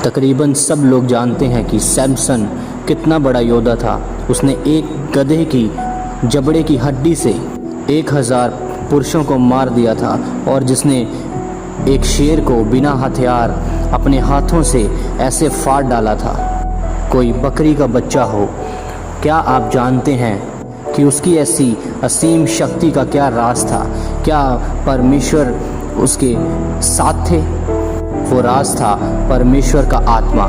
तकरीबन सब लोग जानते हैं कि सैमसन कितना बड़ा योद्धा था। उसने एक गधे की जबड़े की हड्डी से 1000 पुरुषों को मार दिया था और जिसने एक शेर को बिना हथियार अपने हाथों से ऐसे फाड़ डाला था कोई बकरी का बच्चा हो। क्या आप जानते हैं कि उसकी ऐसी असीम शक्ति का क्या राज था? क्या परमेश्वर उसके साथ थे? वो राज था परमेश्वर का आत्मा।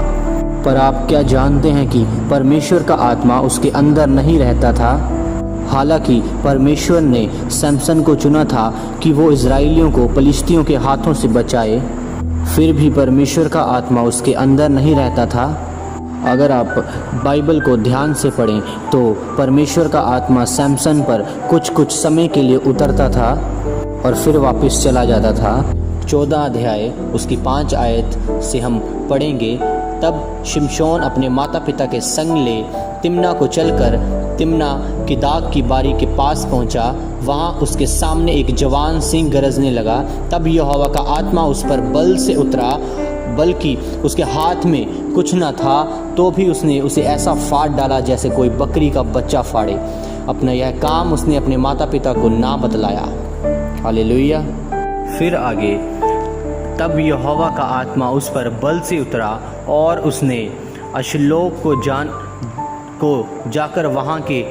पर आप क्या जानते हैं कि परमेश्वर का आत्मा उसके अंदर नहीं रहता था? हालांकि परमेश्वर ने सैमसन को चुना था कि वो इजराइलियों को फलिश्तियों के हाथों से बचाए, फिर भी परमेश्वर का आत्मा उसके अंदर नहीं रहता था। अगर आप बाइबल को ध्यान से पढ़ें तो परमेश्वर का आत्मा सैमसन पर कुछ समय के लिए उतरता था और फिर वापस चला जाता था। 14 अध्याय उसकी 5 आयत से हम पढ़ेंगे। तब शिमशोन अपने माता पिता के संग ले तिम्ना को चलकर तिम्ना की दाग की बारी के पास पहुंचा। वहां उसके सामने एक जवान सिंह गरजने लगा। तब यहोवा का आत्मा उस पर बल से उतरा, बल्कि उसके हाथ में कुछ न था तो भी उसने उसे ऐसा फाड़ डाला जैसे कोई बकरी का बच्चा फाड़े। अपना यह काम उसने अपने माता पिता को ना बतलाया। हालेलुया। फिर आगे, तब यहोवा का आत्मा उस पर बल से उतरा और उसने अश्लोक को जाकर वहाँ के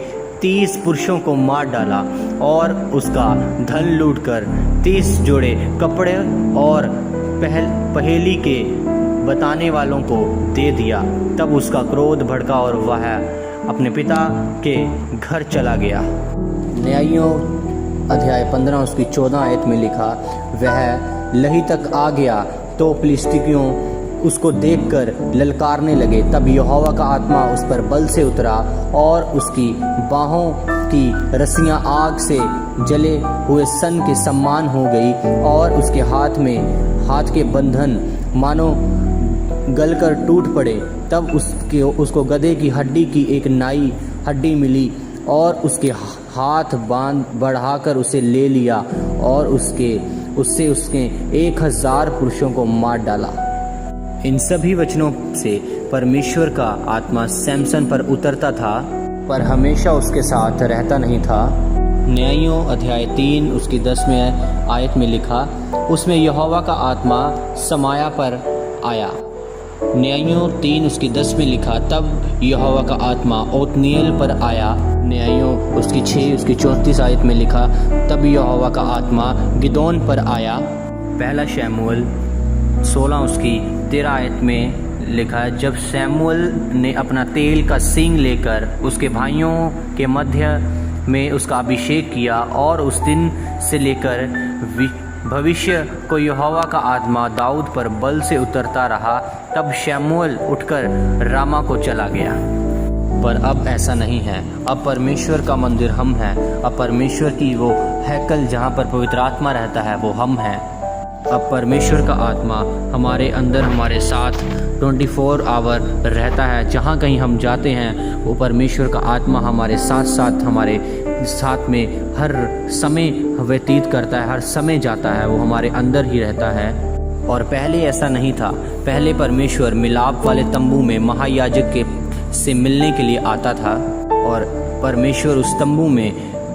30 पुरुषों को मार डाला और उसका धन लूटकर 30 जोड़े कपड़े और पहेली के बताने वालों को दे दिया। तब उसका क्रोध भड़का और वह अपने पिता के घर चला गया। न्यायियों अध्याय 15 उसकी 14 आयत में लिखा, वह लही तक आ गया तो फिलिस्तीयों उसको देखकर ललकारने लगे। तब यहोवा का आत्मा उस पर बल से उतरा और उसकी बाहों की रस्सियां आग से जले हुए सन के समान हो गई और उसके हाथ के बंधन मानो गलकर टूट पड़े। तब उसको गधे की हड्डी की एक नई हड्डी मिली और उसके हाथ बांध बढ़ाकर उसे ले लिया और उससे उसके 1000 पुरुषों को मार डाला। इन सभी वचनों से परमेश्वर का आत्मा सैमसन पर उतरता था, पर हमेशा उसके साथ रहता नहीं था। न्यायियों अध्याय 3 उसकी 10वें आयत में लिखा, उसमें यहोवा का आत्मा समाया पर आया। न्यायियों 3 उसकी 10 में लिखा, तब यहोवा का आत्मा ओतनिएल पर आया। न्यायियों उसकी 6 उसकी 34 आयत में लिखा, तब यहोवा का आत्मा गिदोन पर आया। पहला शमूएल 16 उसकी 13 आयत में लिखा, जब शमूएल ने अपना तेल का सींग लेकर उसके भाइयों के मध्य में उसका अभिषेक किया और उस दिन से लेकर भविष्य को यहोवा का आत्मा दाऊद पर बल से उतरता रहा। तब शमूएल उठकर रामा को चला गया। पर अब ऐसा नहीं है। अब परमेश्वर का मंदिर हम हैं। अब परमेश्वर की वो हैकल जहाँ पर पवित्र आत्मा रहता है वो हम हैं। अब परमेश्वर का आत्मा हमारे अंदर हमारे साथ 24 आवर रहता है। जहाँ कहीं हम जाते हैं वो परमेश्वर का आत्मा हमारे साथ में हर समय व्यतीत करता है, हर समय जाता है, वो हमारे अंदर ही रहता है। और पहले ऐसा नहीं था। पहले परमेश्वर मिलाप वाले तंबू में महायाजक से मिलने के लिए आता था और परमेश्वर उस तंबू में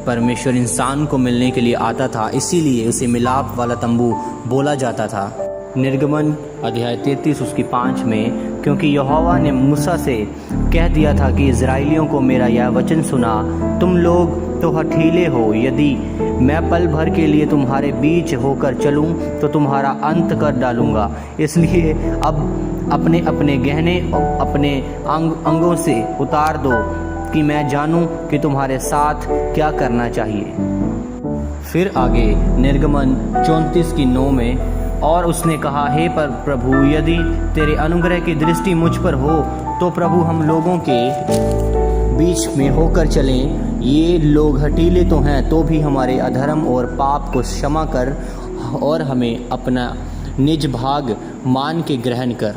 परमेश्वर इंसान को मिलने के लिए आता था, इसीलिए उसे मिलाप वाला तंबू बोला जाता था। निर्गमन अध्याय 33 उसकी 5 में, क्योंकि यहोवा ने मूसा से कह दिया था कि इजराइलियों को मेरा यह वचन सुना, तुम लोग तो हठीले हो, यदि मैं पल भर के लिए तुम्हारे बीच होकर चलूं तो तुम्हारा अंत कर डालूंगा। इसलिए अब अपने अपने गहने अपने अंगों से उतार दो कि मैं जानूं कि तुम्हारे साथ क्या करना चाहिए। फिर आगे निर्गमन 34 की 9 में, और उसने कहा, हे पर प्रभु, यदि तेरे अनुग्रह की दृष्टि मुझ पर हो तो प्रभु हम लोगों के बीच में होकर चलें। ये लोग हठीले तो हैं तो भी हमारे अधर्म और पाप को क्षमा कर और हमें अपना निज भाग मान के ग्रहण कर।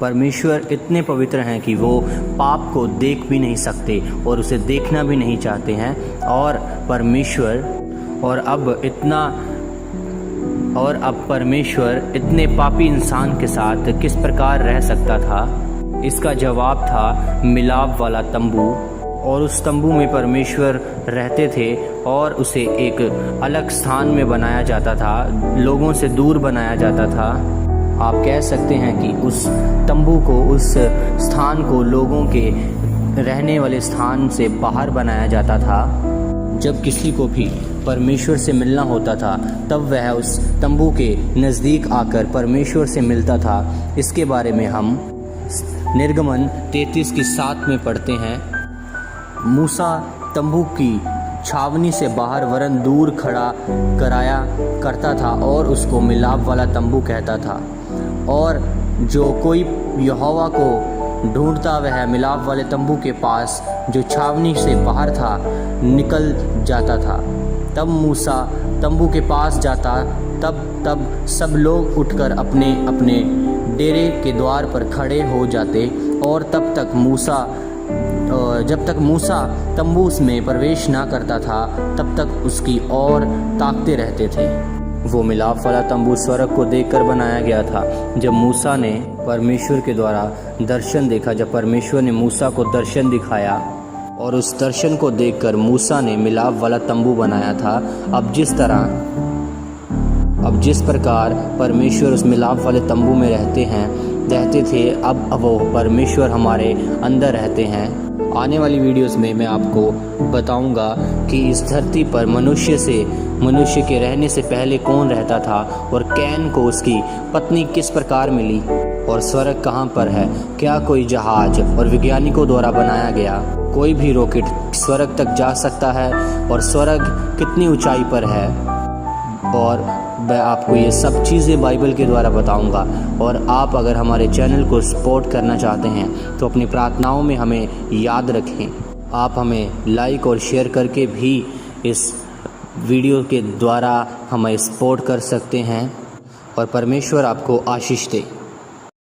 परमेश्वर इतने पवित्र हैं कि वो पाप को देख भी नहीं सकते और उसे देखना भी नहीं चाहते हैं। और परमेश्वर और अब इतना और अब परमेश्वर इतने पापी इंसान के साथ किस प्रकार रह सकता था? इसका जवाब था मिलाप वाला तंबू। और उस तंबू में परमेश्वर रहते थे और उसे एक अलग स्थान में बनाया जाता था, लोगों से दूर बनाया जाता था। आप कह सकते हैं कि उस तंबू को, उस स्थान को लोगों के रहने वाले स्थान से बाहर बनाया जाता था। जब किसी को भी परमेश्वर से मिलना होता था तब वह उस तंबू के नज़दीक आकर परमेश्वर से मिलता था। इसके बारे में हम निर्गमन 33:7 में पढ़ते हैं। मूसा तंबू की छावनी से बाहर वरन दूर खड़ा कराया करता था और उसको मिलाप वाला तंबू कहता था। और जो कोई यहोवा को ढूंढता वह मिलाप वाले तंबू के पास जो छावनी से बाहर था निकल जाता था। तब मूसा तंबू के पास जाता, तब सब लोग उठकर अपने अपने डेरे के द्वार पर खड़े हो जाते और जब तक मूसा तंबू में प्रवेश ना करता था तब तक उसकी ओर ताकते रहते थे। वो मिलाप वाला तंबू स्वर्ग को देखकर बनाया गया था। जब मूसा ने परमेश्वर के द्वारा दर्शन देखा, जब परमेश्वर ने मूसा को दर्शन दिखाया और उस दर्शन को देखकर मूसा ने मिलाप वाला तंबू बनाया था। अब जिस प्रकार परमेश्वर उस मिलाप वाले तंबू में रहते थे, अब वो परमेश्वर हमारे अंदर रहते हैं। आने वाली वीडियोस में मैं आपको बताऊंगा कि इस धरती पर मनुष्य के रहने से पहले कौन रहता था और कैन को उसकी पत्नी किस प्रकार मिली और स्वर्ग कहाँ पर है, क्या कोई जहाज और वैज्ञानिकों द्वारा बनाया गया कोई भी रॉकेट स्वर्ग तक जा सकता है और स्वर्ग कितनी ऊंचाई पर है। और मैं आपको ये सब चीज़ें बाइबल के द्वारा बताऊंगा। और आप अगर हमारे चैनल को सपोर्ट करना चाहते हैं तो अपनी प्रार्थनाओं में हमें याद रखें। आप हमें लाइक और शेयर करके भी इस वीडियो के द्वारा हमें सपोर्ट कर सकते हैं। और परमेश्वर आपको आशीष दे।